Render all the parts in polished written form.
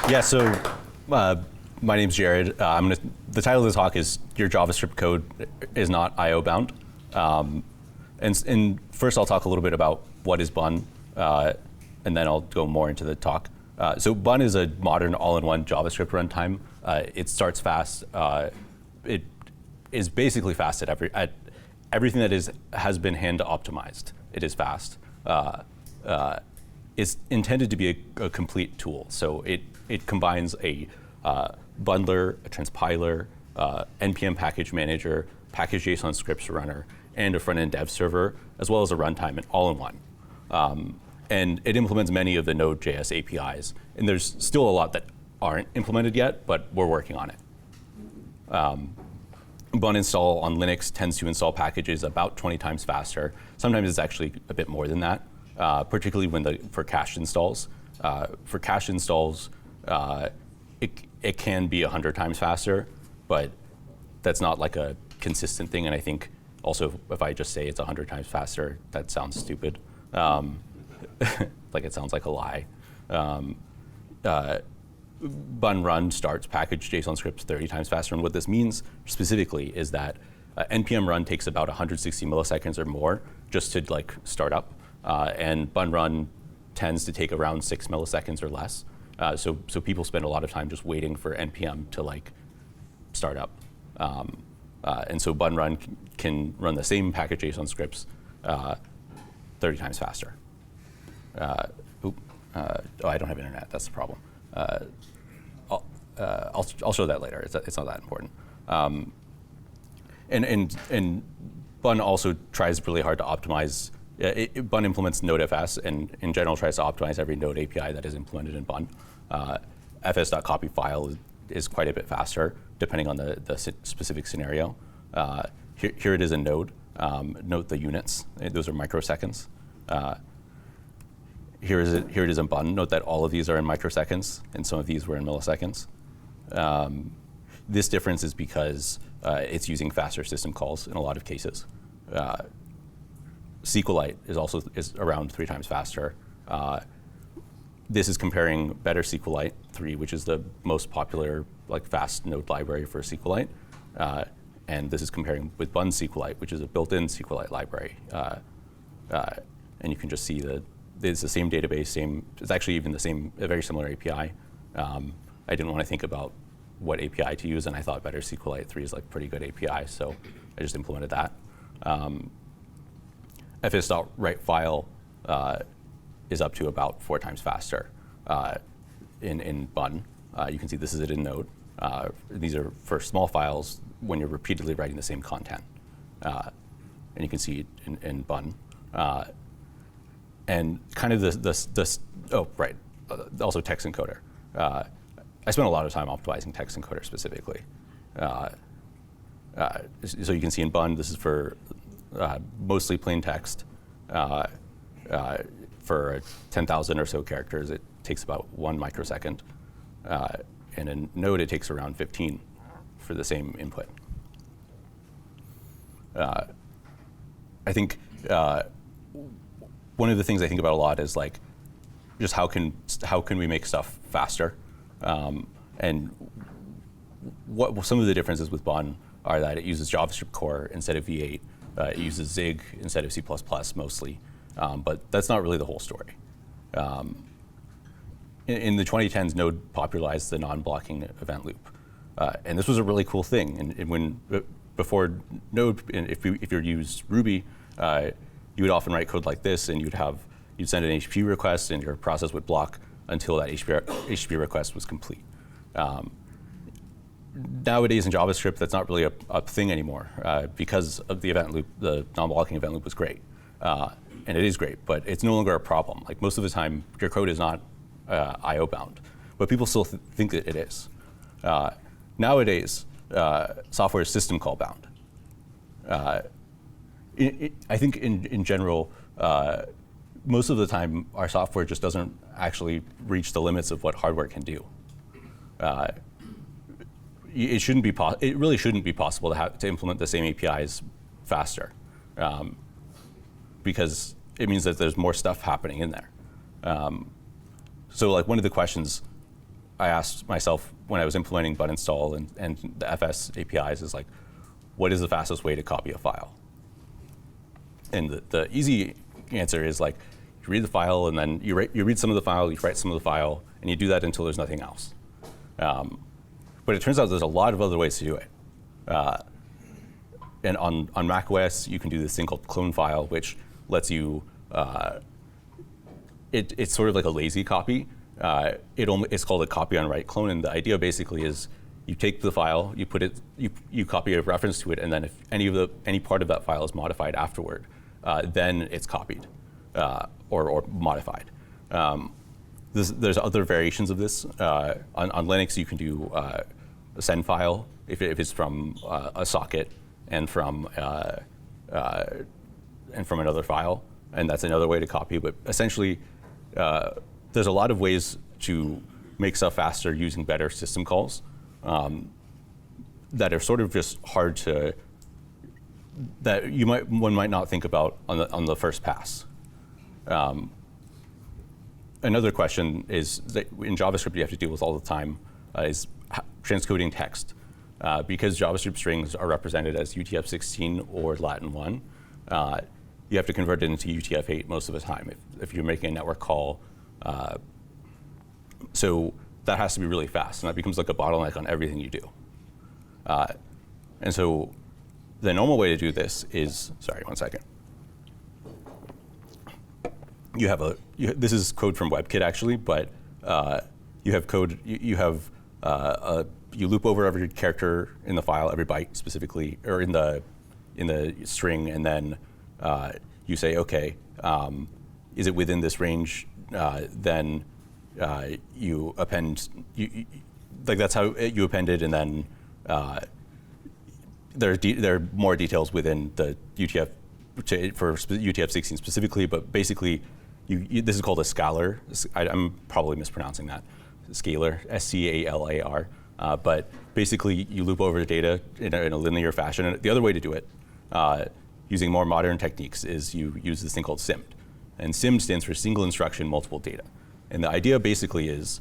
Yeah, so my name's Jared. The title of the talk is Your JavaScript Code is Not I/O Bound. And first I'll talk a little bit about what is Bun, and then I'll go more into the talk. So Bun is a modern all-in-one JavaScript runtime. It starts fast. It is basically fast at everything that has been hand optimized. It is fast. It's intended to be a complete tool. So it combines a bundler, a transpiler, NPM package manager, package JSON scripts runner, and a front-end dev server, as well as a runtime, and all in one. And it implements many of the Node.js APIs. And there's still a lot that aren't implemented yet, but we're working on it. Bun install on Linux tends to install packages about 20 times faster. Sometimes it's actually a bit more than that, particularly for cached installs. For cached installs, it can be 100 times faster, but that's not like a consistent thing. And I think also if I just say it's 100 times faster, that sounds stupid. Like it sounds like a lie. Bun run starts package JSON scripts 30 times faster. And what this means specifically is that NPM run takes about 160 milliseconds or more just to like start up. And Bun run tends to take around 6 milliseconds or less. So people spend a lot of time just waiting for NPM to like start up. And so Bun run can run the same package JSON scripts 30 times faster. Oh, I don't have internet. That's the problem. I'll show that later. It's not that important. And Bun also tries really hard to optimize. Bun implements Node.fs and in general tries to optimize every Node API that is implemented in Bun. fs.copy file is quite a bit faster depending on the specific scenario. Here it is in Node. Note the units. Those are microseconds. Here it is in Bun. Note that all of these are in microseconds, and some of these were in milliseconds. This difference is because it's using faster system calls in a lot of cases. SQLite is around 3 times faster. This is comparing better SQLite 3, which is the most popular like fast node library for SQLite, and this is comparing with Bun SQLite, which is a built-in SQLite library. And you can just see that it's the same database, it's actually even a very similar API. I didn't want to think about what API to use, and I thought better SQLite 3 is like pretty good API, so I just implemented that. fs.write file is up to about 4 times faster in Bun. You can see this is it in Node. These are for small files when you're repeatedly writing the same content. And you can see it in Bun. And kind of also text encoder. I spent a lot of time optimizing text encoder specifically. So you can see in Bun, this is for mostly plain text. For 10,000 or so characters, it takes about 1 microsecond. And in Node, it takes around 15 for the same input. I think one of the things I think about a lot is like, just how can we make stuff faster? And what some of the differences with Bun are that it uses JavaScript core instead of V8. It uses Zig instead of C++ mostly. But that's not really the whole story. In the 2010s, Node popularized the non-blocking event loop. And this was a really cool thing. And before Node, if you used Ruby, you would often write code like this, and you'd send an HTTP request, and your process would block until that HTTP request was complete. Nowadays in JavaScript, that's not really a thing anymore because of the event loop. The non-blocking event loop was great, and it is great, but it's no longer a problem. Like most of the time, your code is not I/O bound, but people still think that it is. Nowadays, software is system call bound. I think in general, most of the time, our software just doesn't actually reach the limits of what hardware can do. It really shouldn't be possible to implement the same APIs faster, because it means that there's more stuff happening in there. So like one of the questions I asked myself when I was implementing bun install and the FS APIs is like, what is the fastest way to copy a file? And the easy answer is like, you read the file and then you read some of the file, you write some of the file, and you do that until there's nothing else. But it turns out there's a lot of other ways to do it. And on macOS, you can do this thing called clone file, which lets you, it's sort of like a lazy copy. It's called a copy on write clone, and the idea basically is you take the file, you put it, you copy a reference to it, and then if any part of that file is modified afterward, then it's copied or modified. There's other variations of this. On Linux, you can do a send file if it's from a socket and from another file, and that's another way to copy. But essentially, there's a lot of ways to make stuff faster using better system calls that are sort of just hard to, that one might not think about on the first pass. Another question is that in JavaScript you have to deal with all the time is transcoding text. Because JavaScript strings are represented as UTF-16 or Latin 1, you have to convert it into UTF-8 most of the time if you're making a network call. So that has to be really fast, and that becomes like a bottleneck on everything you do. And so the normal way to do this is, sorry, one second. You have this is code from WebKit actually, but you have code, you loop over every character in the file, every byte specifically, or in the string, and then you say, okay, is it within this range? Then you append, like that's how you append it, and then there are more details within the UTF for UTF-16 specifically, but basically, this is called a scalar. I'm probably mispronouncing that. Scalar, S-C-A-L-A-R. But basically, you loop over the data in a linear fashion. And the other way to do it, using more modern techniques, is you use this thing called SIMD. And SIMD stands for single instruction, multiple data. And the idea basically is,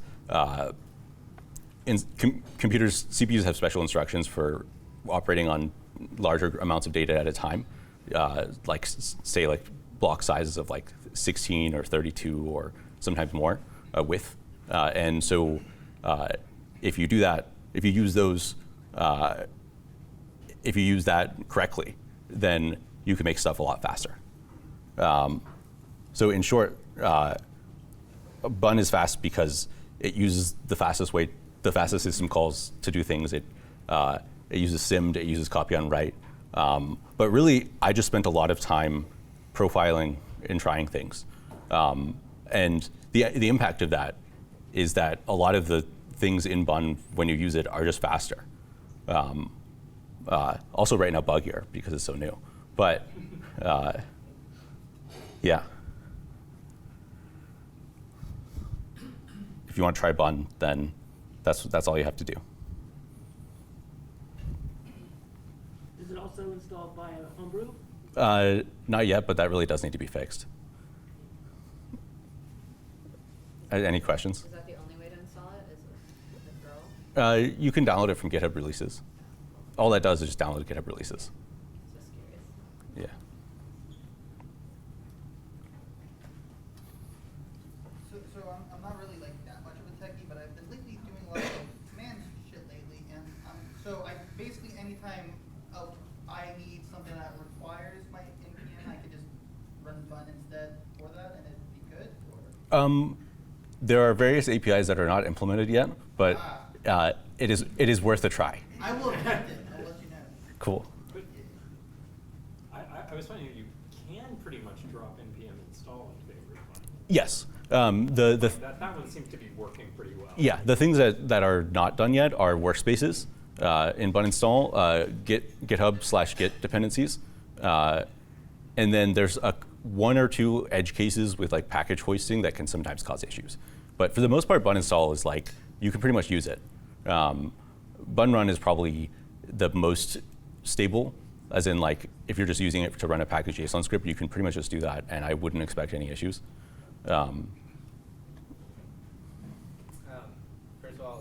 computers, CPUs have special instructions for operating on larger amounts of data at a time, like say like block sizes of like 16 or 32 or sometimes more width. And so if you do that, if you use those, if you use that correctly, then you can make stuff a lot faster. So in short, Bun is fast because it uses the fastest system calls to do things. It uses SIMD, it uses copy on write. But really, I just spent a lot of time profiling and trying things. And the impact of that is that a lot of the things in Bun, when you use it, are just faster. Also right now buggier because it's so new. But yeah. If you want to try Bun, then that's all you have to do. Is it also installed by Homebrew? Not yet, but that really does need to be fixed. Any questions? Is that the only way to install it? Is it with the curl? You can download it from GitHub releases. All that does is just download GitHub releases. Just curious. Yeah. So I'm not really like that much of a techie, but I've been lately doing a lot of command shit lately, and so I basically anytime I need something that requires my NPM, I could just run Bun instead for that, and it'd be good. Or? There are various APIs that are not implemented yet, but it is worth a try. I will attempt it. I'll let you know. Cool. But I was finding you can pretty much drop npm install into favor of Bun. Yes. That one seems to be working pretty well. Yeah, the things that are not done yet are workspaces in Bun install, GitHub/Git dependencies, and then there's one or two edge cases with like package hoisting that can sometimes cause issues. But for the most part, Bun install is like you can pretty much use it. Bun run is probably the most stable, as in like if you're just using it to run a package JSON script, you can pretty much just do that, and I wouldn't expect any issues. First of all,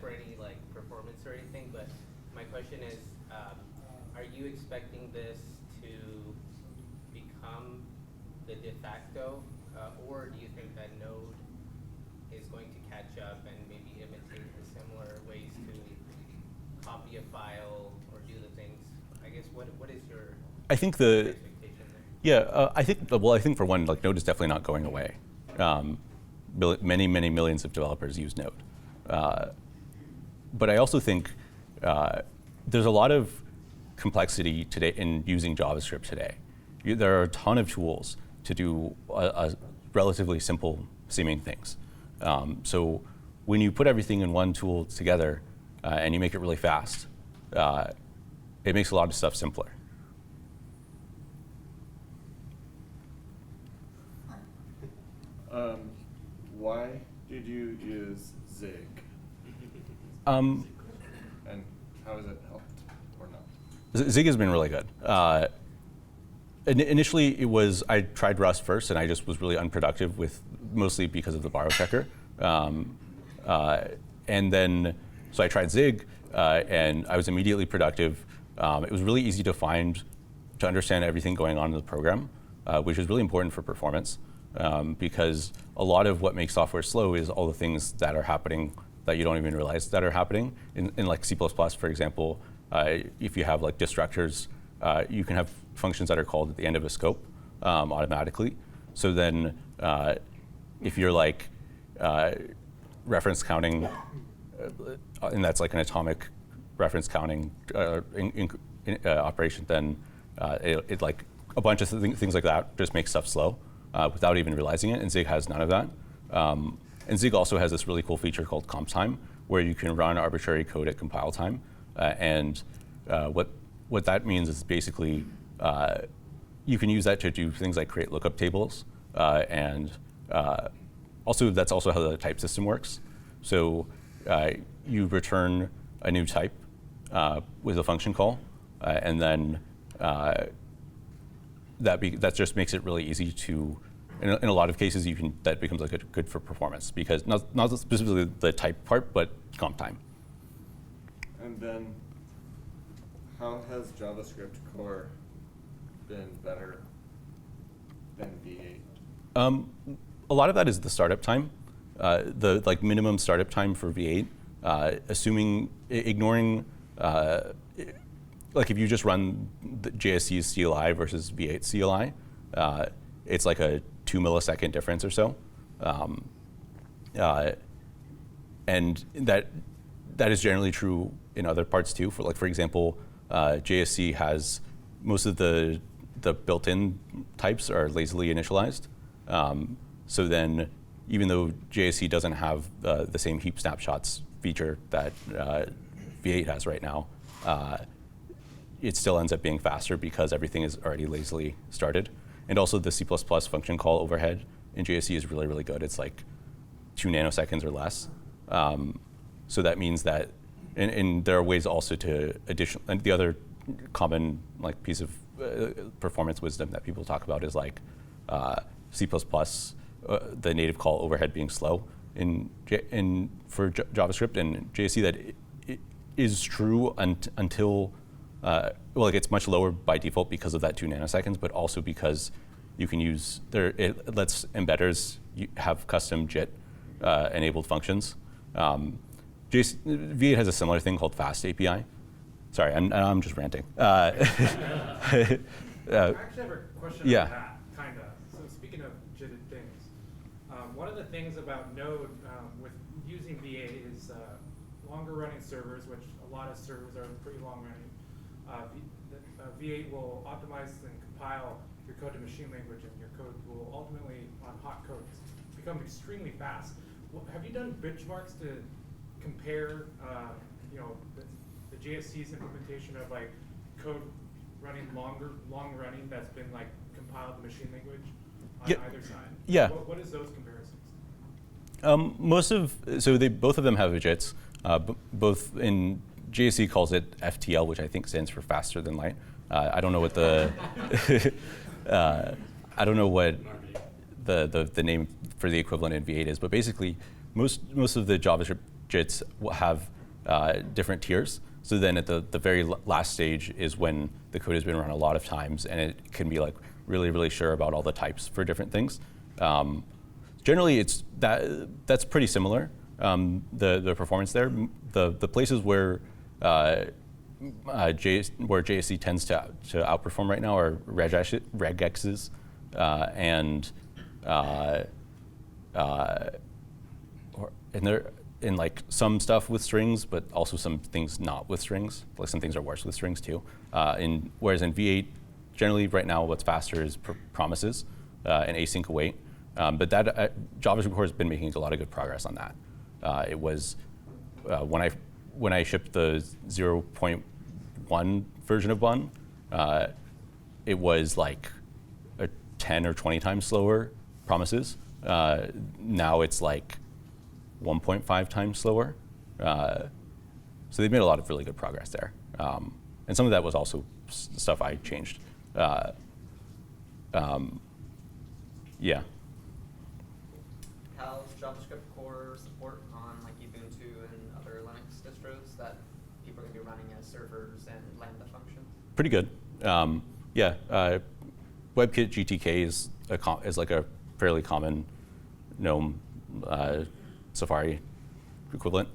for any like performance or anything, but my question is, are you expecting this to become the de facto, or do you think that Node is going to catch up and maybe imitate the similar ways to copy a file or do the things? I guess what is your I think the expectation there? yeah, I think for one, like Node is definitely not going away. Many millions of developers use Node, but I also think there's a lot of complexity today in using JavaScript today. There are a ton of tools to do a relatively simple seeming things. So when you put everything in one tool together and you make it really fast, it makes a lot of stuff simpler. Why did you use Zig? Um, And how has it helped or not? Zig has been really good. Initially, I tried Rust first, and I just was really unproductive mostly because of the borrow checker. And then, so I tried Zig, and I was immediately productive. It was really easy to understand everything going on in the program, which is really important for performance, because a lot of what makes software slow is all the things that are happening that you don't even realize that are happening. In like C++, for example, if you have like destructors, you can have functions that are called at the end of a scope automatically. So then if you're like reference counting, and that's like an atomic reference counting operation, then it like a bunch of things like that just makes stuff slow without even realizing it, and Zig has none of that. And Zig also has this really cool feature called comp time, where you can run arbitrary code at compile time. And what that means is basically you can use that to do things like create lookup tables. And also, that's also how the type system works. So you return a new type with a function call, and then that just makes it really easy to, in a lot of cases, that becomes like good for performance, because not specifically the type part, but comp time. And then, how has JavaScript core been better than V8? A lot of that is the startup time, the like minimum startup time for V8, ignoring like if you just run the JSC's CLI versus V8 CLI, it's like a 2 millisecond difference or so, and that is generally true in other parts too. For example, JSC has most of the built-in types are lazily initialized. So then, even though JSC doesn't have the same heap snapshots feature that V8 has right now, it still ends up being faster because everything is already lazily started. And also the C++ function call overhead in JSC is really, really good. It's like 2 nanoseconds or less. So that means that, and there are ways also to and the other common like piece of performance wisdom that people talk about is like C++, the native call overhead being slow for JavaScript, and JSC that it is true until like it's much lower by default because of that 2 nanoseconds, but also because you can use it lets embedders have custom JIT enabled functions. V8 has a similar thing called Fast API. Sorry, I'm just ranting. I actually have a question yeah. about that, kind of. So speaking of jitted things, one of the things about Node with using V8 is longer running servers, which a lot of servers are pretty long running. V8 will optimize and compile your code to machine language, and your code will ultimately, on hot code, become extremely fast. Have you done benchmarks to compare, the JSC's implementation of like code running long running that's been like compiled to machine language on either side? Yeah. What is those comparisons? Both of them have JITs. Both in JSC calls it FTL, which I think stands for faster than light. I don't know what the I don't know what the name for the equivalent in V8 is, but basically most of the JavaScript JITs have different tiers. So then at the very last stage is when the code has been run a lot of times, and it can be like really, really sure about all the types for different things. Generally, that's pretty similar. The performance there. The places where JSC tends to outperform right now are regexes and they're in like some stuff with strings, but also some things not with strings. Like some things are worse with strings too. Whereas in V8, generally right now what's faster is promises and async await. But that JavaScript core has been making a lot of good progress on that. It was when I shipped the 0.1 version of Bun, it was like a 10 or 20 times slower promises. Now it's like 1.5 times slower. So they've made a lot of really good progress there. And some of that was also stuff I changed. Yeah. How's JavaScript core support on like Ubuntu and other Linux distros that people are going to be running as servers and Lambda functions? Pretty good. Yeah. WebKit GTK is like a fairly common GNOME Safari equivalent.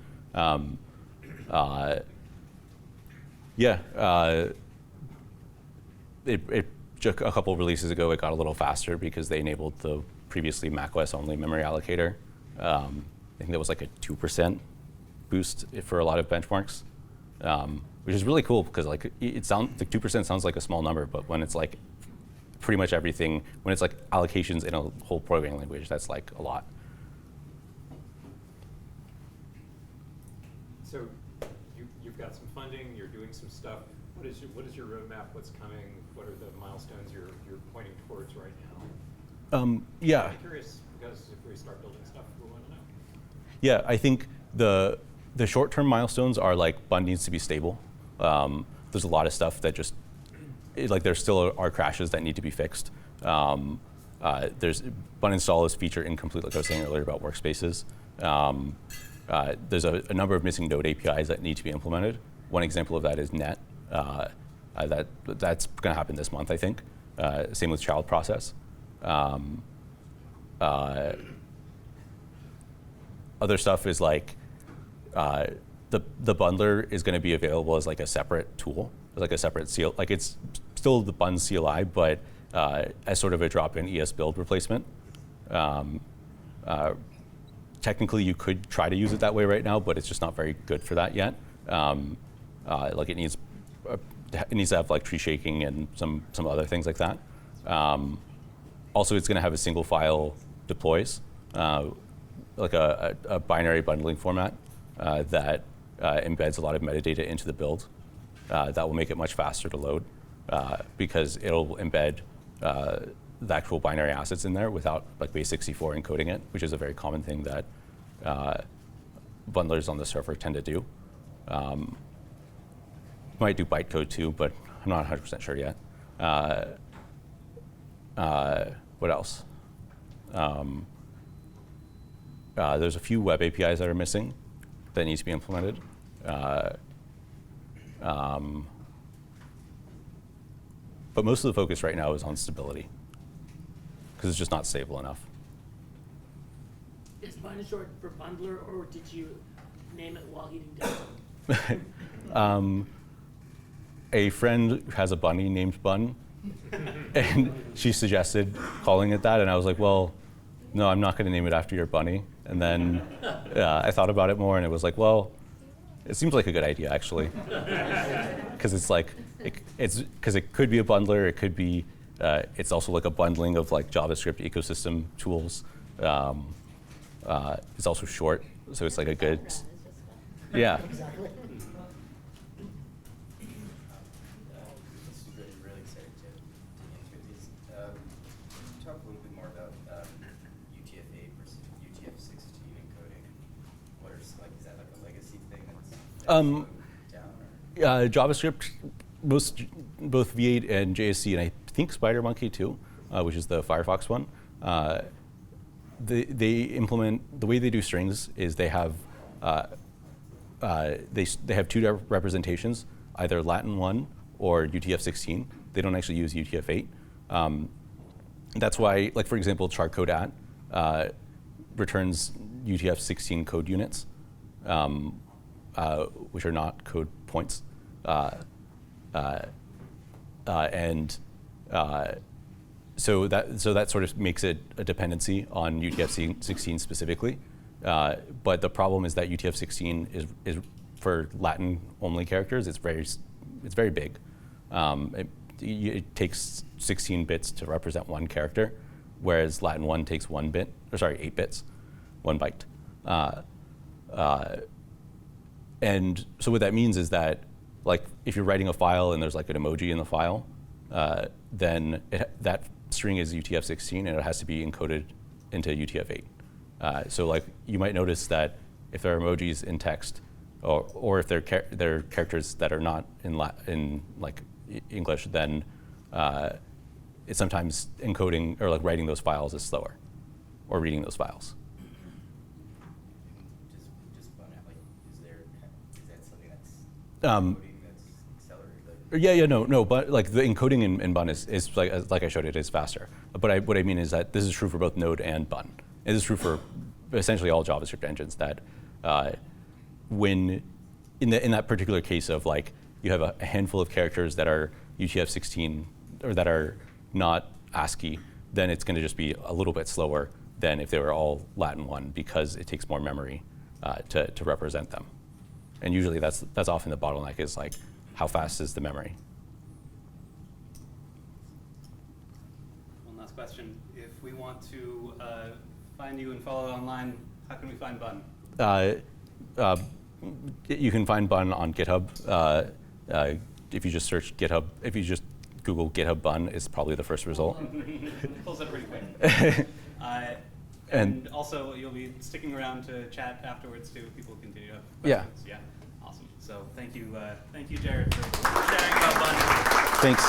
It took a couple releases ago, it got a little faster because they enabled the previously macOS only memory allocator. I think that was like a 2% boost for a lot of benchmarks, which is really cool because like like 2% sounds like a small number, but when it's like pretty much everything, when it's like allocations in a whole programming language, that's like a lot. So you've got some funding, you're doing some stuff. What is your roadmap? What's coming? What are the milestones you're pointing towards right now? Yeah. I'm curious because if we start building stuff, we want to know. Yeah, I think the short-term milestones are like Bun needs to be stable. There's a lot of stuff that just like there still are crashes that need to be fixed. There's Bun install is feature incomplete, like I was saying earlier about workspaces. There's a number of missing Node APIs that need to be implemented. One example of that is net. That's going to happen this month, I think. Same with child process. Other stuff is like the bundler is going to be available as like a separate tool, like a separate CL. Like it's still the Bun CLI, but as sort of a drop-in ES build replacement. Technically, you could try to use it that way right now, but it's just not very good for that yet. Like it needs to have like tree shaking and some other things like that. Also, it's going to have a single file deploys, like a binary bundling format that embeds a lot of metadata into the build. That will make it much faster to load because it'll embed the actual binary assets in there without like base64 encoding it, which is a very common thing that bundlers on the server tend to do. Might do bytecode too, but I'm not 100% sure yet. What else? There's a few web APIs that are missing that need to be implemented. But most of the focus right now is on stability because it's just not stable enough. Is Bun short for bundler, or did you name it while eating dinner? A friend has a bunny named Bun, and she suggested calling it that, and I was like, well, no, I'm not going to name it after your bunny. And then I thought about it more, and it was like, well, it seems like a good idea, actually. Because it's like, because it could be a bundler, it could be, it's also like a bundling of like JavaScript ecosystem tools. It's also short, so it's like a good, yeah. Exactly. This is really exciting to dig into these. Can you talk a little bit more about UTF-8 versus UTF-16 encoding? What are like, is that like a legacy thing that's slowing down? Or? JavaScript, both V8 and JSC, and I think SpiderMonkey too, which is the Firefox one. They implement, the way they do strings is they have they have two representations, either Latin 1 or UTF-16. They don't actually use UTF-8. That's why, like for example, charcode at returns UTF-16 code units, which are not code points. So that sort of makes it a dependency on UTF-16 specifically. But the problem is that UTF-16 is for Latin-only characters. It's very big. It takes 16 bits to represent one character, whereas Latin 1 takes 8 bits, 1 byte. And so what that means is that, like, if you're writing a file and there's like an emoji in the file, then that string is UTF-16 and it has to be encoded into UTF-8. So like you might notice that if there are emojis in text, or if they're characters that are not in like English, then it's sometimes encoding or like writing those files is slower, or reading those files. Just fun out, like, is that something that's Um, coding that's accelerated? Yeah, no, but like the encoding in Bun is like I showed it, is faster. But what I mean is that this is true for both Node and Bun. It is true for essentially all JavaScript engines that when in that particular case of like you have a handful of characters that are UTF-16 or that are not ASCII, then it's going to just be a little bit slower than if they were all Latin 1 because it takes more memory to represent them. And usually that's often the bottleneck, is like how fast is the memory. One last question. If we want to find you and follow online, how can we find Bun? You can find Bun on GitHub. If you just search GitHub, if you just Google GitHub Bun, it's probably the first result. Pulls up pretty quick. And And- also, you'll be sticking around to chat afterwards too. People continue to have Yeah. questions. Yeah. Awesome. So thank you, Jared, for sharing about Bun. Thanks.